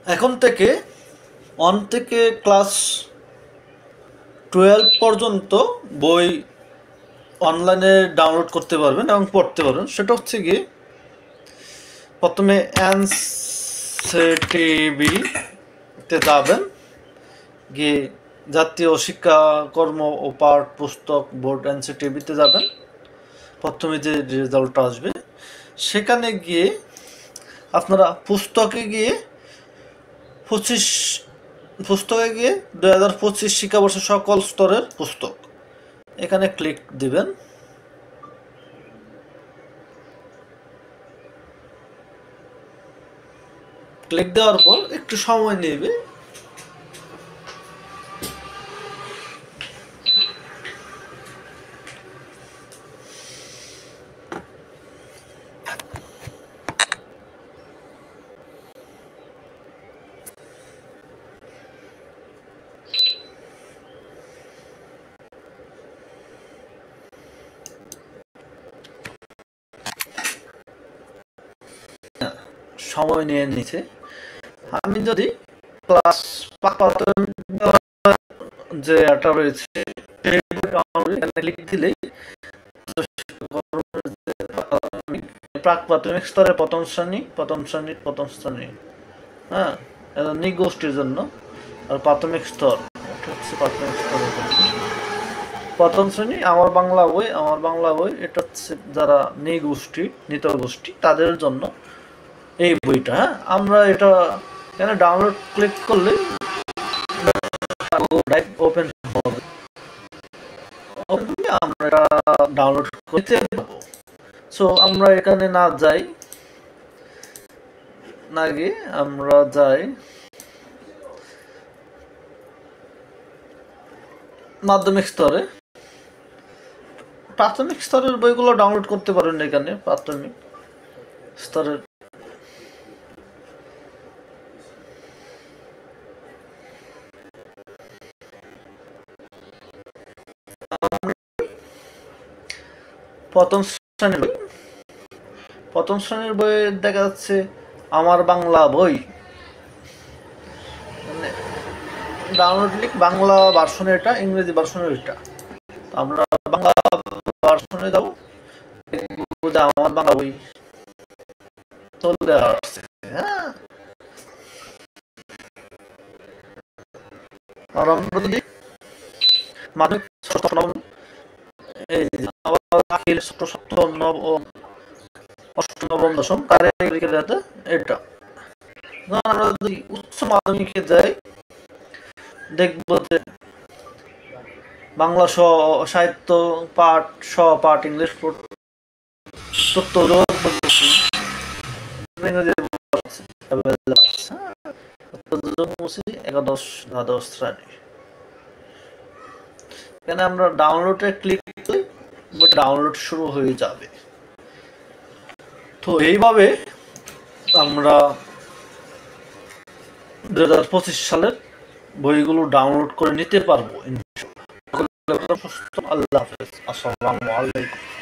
এখন থেকে 1 থেকে ক্লাস 12 পর্যন্ত বই অনলাইনে ডাউনলোড করতে পারবেন এবং পড়তে পারবেন। সেটা হচ্ছে গিয়ে প্রথমে এনসিটিবিতে যাবেন, গিয়ে জাতীয় শিক্ষাকর্ম ও পাঠ পুস্তক বোর্ড এনসিটিবিতে যাবেন। প্রথমে যে রেজাল্টটা আসবে সেখানে গিয়ে আপনারা পুস্তকে গিয়ে 2025 শিক্ষাবর্ষের সকল স্তরের পুস্তক এখানে ক্লিক দিবেন। ক্লিক দেওয়ার পর একটু সময় নেবে। সময় নিয়ে নিচ্ছে। আমি যদি ক্লাস যে এটা রয়েছে ক্লিক দিলেই প্রাক প্রাথমিক স্তরে প্রথম শ্রেণী, হ্যাঁ, এটা নৃগোষ্ঠীর জন্য। আর প্রাথমিক স্তর হচ্ছে প্রথম শ্রেণী আমার বাংলা বই এটা হচ্ছে যারা নিত গোষ্ঠী তাদের জন্য এই বইটা। হ্যাঁ, আমরা এটা এখানে ডাউনলোড ক্লিক করলে ওপেন হবে, আমরা ডাউনলোড করতে পারবো। সো আমরা এখানে না গিয়ে আমরা যাই মাধ্যমিক স্তরে। প্রাথমিক স্তরের বইগুলো ডাউনলোড করতে পারেন এখানে। প্রাথমিক স্তরের প্রথম শ্রেণীর বই দেখা যাচ্ছে আমার বাংলা বই, ডাউনলোড লিঙ্ক বাংলা ভার্সনের এটা, ইংরেজি ভার্সনের এটা। আমরা বাংলা ভার্সনে যাবো, আমার বাংলা বই চলে আসছে। হ্যাঁ, আর আমরা যদি মাধ্যমিক সপ্তম নবম অষ্টম নবম দশম কারিগরি এটা। আমরা যদি উচ্চ মাধ্যমিকে যাই দেখবো যে বাংলা সাহিত্য পাঠ পাঠ ইংলিশ একাদশ দ্বাদশ শ্রেণী। এখানে আমরা ডাউনলোডে ক্লিক করলে ডাউনলোড শুরু হয়ে যাবে। তো এইভাবে আমরা 2025 সালের বইগুলো ডাউনলোড করে নিতে পারবো। আল্লাহ হাফেজ, আসসালামু আলাইকুম।